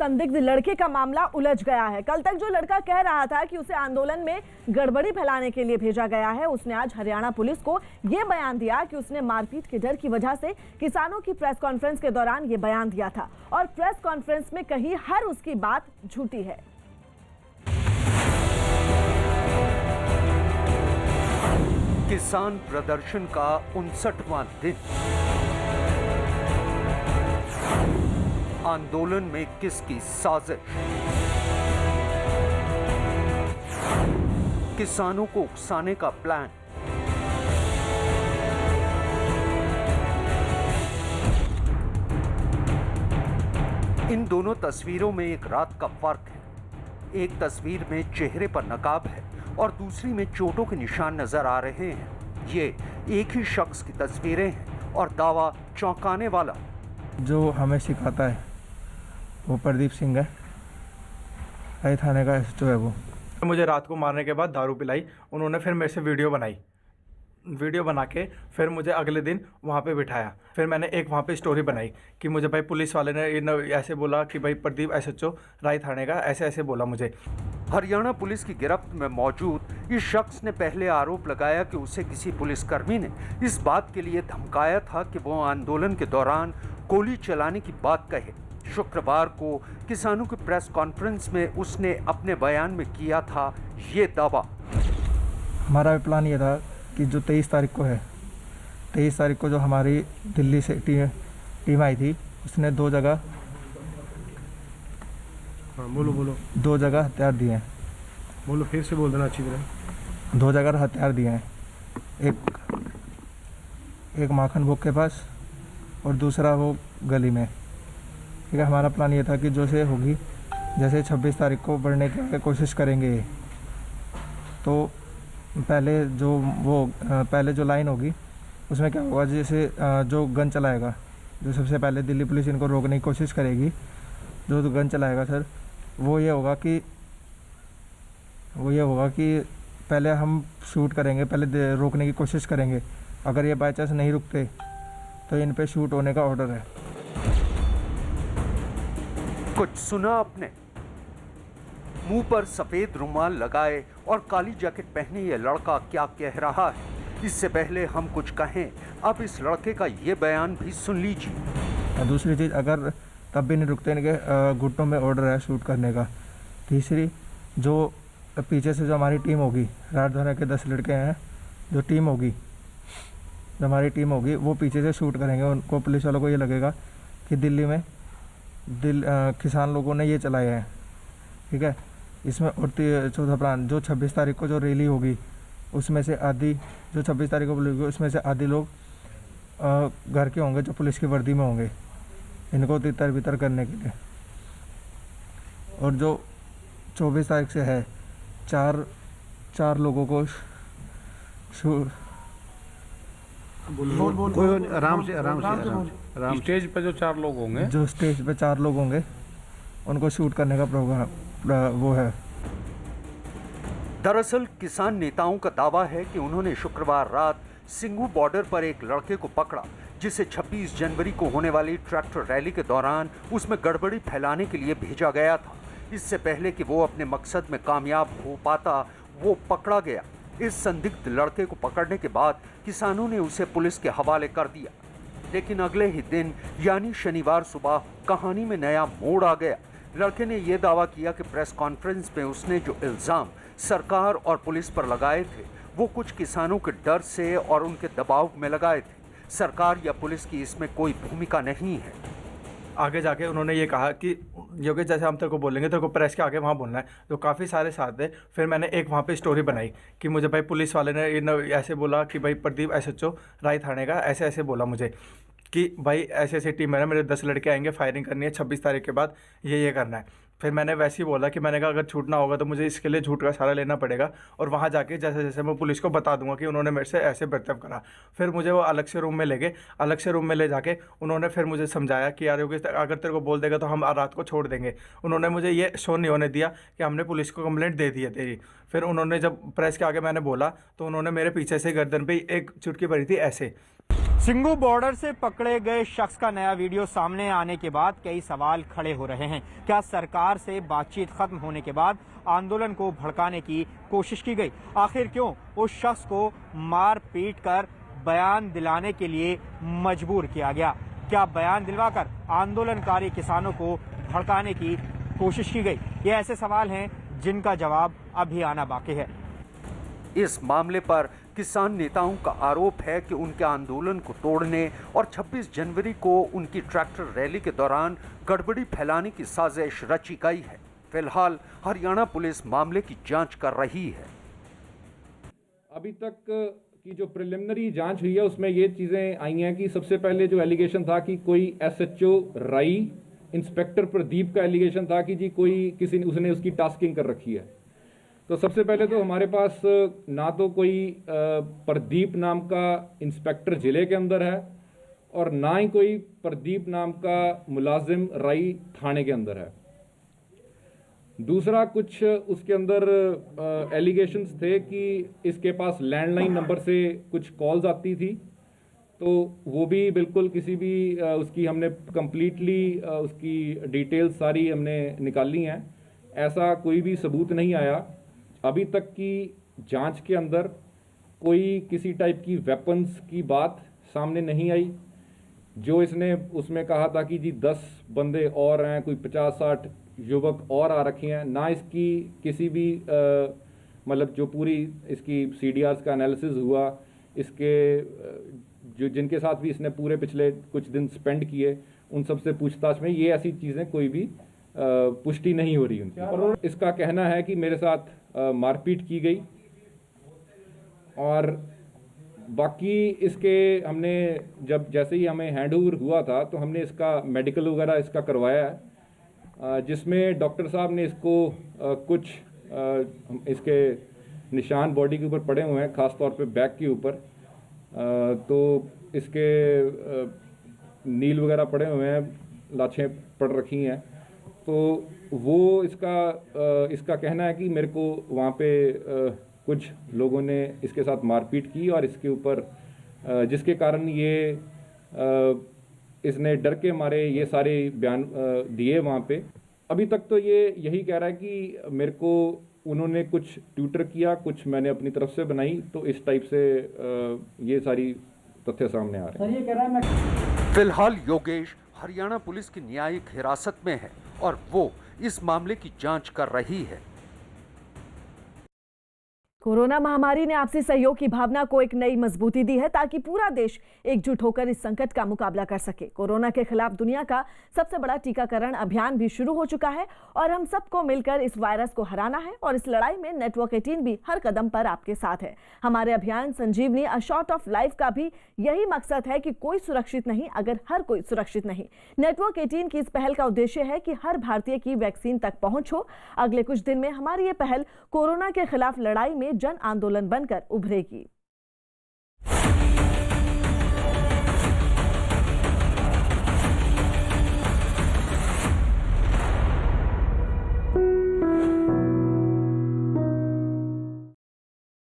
संदिग्ध लड़के का मामला उलझ गया है। कल तक जो लड़का कह रहा था कि उसे आंदोलन में गड़बड़ी फैलाने के लिए भेजा गया है, उसने आज हरियाणा पुलिस को यह बयान दिया कि उसने मारपीट के डर की वजह से किसानों की प्रेस कॉन्फ्रेंस के दौरान यह बयान दिया था और प्रेस कॉन्फ्रेंस में कही हर उसकी बात झूठी है। किसान प्रदर्शन का 59वां दिन। आंदोलन में किसकी साजिश? किसानों को उकसाने का प्लान। इन दोनों तस्वीरों में एक रात का फर्क है। एक तस्वीर में चेहरे पर नकाब है और दूसरी में चोटों के निशान नजर आ रहे हैं। ये एक ही शख्स की तस्वीरें हैं और दावा चौंकाने वाला। जो हमें सिखाता है वो प्रदीप सिंह है, राय थाने का एसएचओ है वो। मुझे रात को मारने के बाद दारू पिलाई उन्होंने, फिर मेरे से वीडियो बना के फिर मुझे अगले दिन वहाँ पे बिठाया। फिर मैंने एक वहाँ पे स्टोरी बनाई कि मुझे भाई पुलिस वाले ने ऐसे बोला कि भाई प्रदीप एसएचओ राय थाने का ऐसे बोला मुझे। हरियाणा पुलिस की गिरफ्त में मौजूद इस शख्स ने पहले आरोप लगाया कि उसे किसी पुलिसकर्मी ने इस बात के लिए धमकाया था कि वो आंदोलन के दौरान गोली चलाने की बात कहे। शुक्रवार को किसानों की प्रेस कॉन्फ्रेंस में उसने अपने बयान में किया था ये दावा। हमारा प्लान ये था कि जो 23 तारीख को है, 23 तारीख को जो हमारी दिल्ली से टीम आई थी, उसने दो जगह दो जगह हथियार दिए हैं। बोलो, फिर से बोल देना अच्छी तरह। 2 जगह हथियार दिए हैं, एक माखन भोग के पास और दूसरा वो गली में। ठीक है, हमारा प्लान ये था कि जो से होगी, जैसे 26 तारीख को बढ़ने की कोशिश करेंगे तो पहले जो लाइन होगी उसमें क्या होगा, जैसे जो गन चलाएगा, जो सबसे पहले दिल्ली पुलिस इनको रोकने की कोशिश करेगी, जो गन चलाएगा सर, वो ये होगा कि पहले हम शूट करेंगे, पहले रोकने की कोशिश करेंगे। अगर ये बाई चांस नहीं रुकते तो इन पे शूट होने का ऑर्डर है। कुछ सुना आपने? मुंह पर सफेद रुमाल लगाए और काली जैकेट पहने ये लड़का क्या कह रहा है, इससे पहले हम कुछ कहें, अब इस लड़के का ये बयान भी सुन लीजिए। दूसरी चीज़, अगर तब भी नहीं रुकते, इनके घुटनों में ऑर्डर है शूट करने का। तीसरी, जो पीछे से जो हमारी टीम होगी, राजधानी के 10 लड़के हैं, जो हमारी टीम होगी वो पीछे से शूट करेंगे। उनको, पुलिस वालों को ये लगेगा कि दिल्ली में किसान लोगों ने ये चलाए हैं। ठीक है, इसमें और चौथा प्लान, जो 26 तारीख को जो रैली होगी उसमें से आधी, जो 26 तारीख को होगी उसमें से आधी लोग घर के होंगे जो पुलिस की वर्दी में होंगे, इनको तितर बितर करने के लिए। और जो 24 तारीख से है, चार लोगों को आराम से स्टेज पे जो 4 लोग होंगे, जो स्टेज पे 4 लोग होंगे उनको शूट करने का प्रोग्राम वो है। दरअसल किसान नेताओं का दावा है कि उन्होंने शुक्रवार रात सिंघू बॉर्डर पर एक लड़के को पकड़ा, जिसे 26 जनवरी को होने वाली ट्रैक्टर रैली के दौरान उसमें गड़बड़ी फैलाने के लिए भेजा गया था। इससे पहले कि वो अपने मकसद में कामयाब हो पाता, वो पकड़ा गया। इस संदिग्ध लड़के को पकड़ने के बाद किसानों ने उसे पुलिस के हवाले कर दिया, लेकिन अगले ही दिन यानी शनिवार सुबह कहानी में नया मोड़ आ गया। लड़के ने यह दावा किया कि प्रेस कॉन्फ्रेंस में उसने जो इल्जाम सरकार और पुलिस पर लगाए थे वो कुछ किसानों के डर से और उनके दबाव में लगाए थे। सरकार या पुलिस की इसमें कोई भूमिका नहीं है। आगे जाके उन्होंने ये कहा कि योगेश, जैसे हम तेरे को बोलेंगे, तेरे को प्रेस के आगे वहाँ बोलना है, तो काफ़ी सारे साथ थे। फिर मैंने एक वहाँ पे स्टोरी बनाई कि मुझे भाई पुलिस वाले ने ऐसे बोला कि भाई प्रदीप एसएचओ राय थाने का ऐसे बोला मुझे कि भाई ऐसे टीम है ना, मेरे 10 लड़के आएंगे, फायरिंग करनी है 26 तारीख के बाद, ये करना है। फिर मैंने वैसे ही बोला कि मैंने कहा अगर छूटना होगा तो मुझे इसके लिए झूठ का सहारा लेना पड़ेगा, और वहाँ जाके जैसे मैं पुलिस को बता दूंगा कि उन्होंने मेरे से ऐसे बर्ताव करा। फिर मुझे वो अलग से रूम में ले गए, अलग से रूम में ले जाके उन्होंने फिर मुझे समझाया कि यार योगेश, अगर तेरे को बोल देगा तो हम रात को छोड़ देंगे। उन्होंने मुझे ये शो नहीं होने दिया कि हमने पुलिस को कंप्लेंट दे दी है तेरी। फिर उन्होंने जब प्रेस के आगे मैंने बोला तो उन्होंने मेरे पीछे से गर्दन पर एक चुटकी भरी थी ऐसे। सिंघू बॉर्डर से पकड़े गए शख्स का नया वीडियो सामने आने के बाद कई सवाल खड़े हो रहे हैं। क्या सरकार से बातचीत खत्म होने के बाद आंदोलन को भड़काने की कोशिश की गई? आखिर क्यों उस शख्स को मार पीट कर बयान दिलाने के लिए मजबूर किया गया? क्या बयान दिलवाकर आंदोलनकारी किसानों को भड़काने की कोशिश की गई? ये ऐसे सवाल हैं जिनका जवाब अभी आना बाकी है। इस मामले पर किसान नेताओं का आरोप है कि उनके आंदोलन को तोड़ने और 26 जनवरी को उनकी ट्रैक्टर रैली के दौरान गड़बड़ी फैलाने की साजिश रची गई है। फिलहाल हरियाणा पुलिस मामले की जांच कर रही है। अभी तक की जो प्रिलिमिनरी जांच हुई है उसमें ये चीज़ें आई हैं कि सबसे पहले जो एलिगेशन था कि कोई एसएचओ राई इंस्पेक्टर प्रदीप का एलिगेशन था कि जी कोई किसी ने उसने उसकी टास्किंग कर रखी है। तो सबसे पहले तो हमारे पास ना तो कोई प्रदीप नाम का इंस्पेक्टर ज़िले के अंदर है और ना ही कोई प्रदीप नाम का मुलाजिम राई थाने के अंदर है। दूसरा, कुछ उसके अंदर एलिगेशंस थे कि इसके पास लैंडलाइन नंबर से कुछ कॉल्स आती थी, तो वो भी बिल्कुल किसी भी उसकी हमने कंप्लीटली उसकी डिटेल्स सारी हमने निकाली हैं। ऐसा कोई भी सबूत नहीं आया। अभी तक की जांच के अंदर कोई किसी टाइप की वेपन्स की बात सामने नहीं आई। जो इसने उसमें कहा था कि जी 10 बंदे और हैं, कोई 50-60 युवक और आ रखे हैं, ना इसकी किसी भी मतलब जो पूरी इसकी CDRs का एनालिसिस हुआ, इसके जो जिनके साथ भी इसने पूरे पिछले कुछ दिन स्पेंड किए उन सब से पूछताछ में ये ऐसी चीज़ें कोई भी पुष्टि नहीं हो रही उनकी। और इसका कहना है कि मेरे साथ मारपीट की गई और बाकी इसके हमने जब जैसे ही हमें हैंडओवर हुआ था तो हमने इसका मेडिकल वगैरह इसका करवाया है, जिसमें डॉक्टर साहब ने इसको कुछ इसके निशान बॉडी के ऊपर पड़े हुए हैं, ख़ास तौर पे बैक के ऊपर। तो इसके नील वगैरह पड़े हुए हैं, लाछें पड़ रखी हैं। तो वो इसका कहना है कि मेरे को वहाँ पे कुछ लोगों ने इसके साथ मारपीट की और इसके ऊपर जिसके कारण ये इसने डर के मारे ये सारे बयान दिए वहाँ पे। अभी तक तो ये यही कह रहा है कि मेरे को उन्होंने कुछ ट्यूटर किया, कुछ मैंने अपनी तरफ से बनाई, तो इस टाइप से ये सारी तथ्य सामने आ रहे हैं। फिलहाल योगेश हरियाणा पुलिस की न्यायिक हिरासत में है और वो इस मामले की जांच कर रही है। कोरोना महामारी ने आपसी सहयोग की भावना को एक नई मजबूती दी है ताकि पूरा देश एकजुट होकर इस संकट का मुकाबला कर सके। कोरोना के खिलाफ दुनिया का सबसे बड़ा टीकाकरण अभियान भी शुरू हो चुका है और हम सबको मिलकर इस वायरस को हराना है और इस लड़ाई में नेटवर्क 18 भी हर कदम पर आपके साथ है। हमारे अभियान संजीवनी अ शॉट ऑफ लाइफ का भी यही मकसद है कि कोई सुरक्षित नहीं अगर हर कोई सुरक्षित नहीं। नेटवर्क 18 की इस पहल का उद्देश्य है कि हर भारतीय की वैक्सीन तक पहुंच हो। अगले कुछ दिन में हमारी ये पहल कोरोना के खिलाफ लड़ाई में जन आंदोलन बनकर उभरेगी।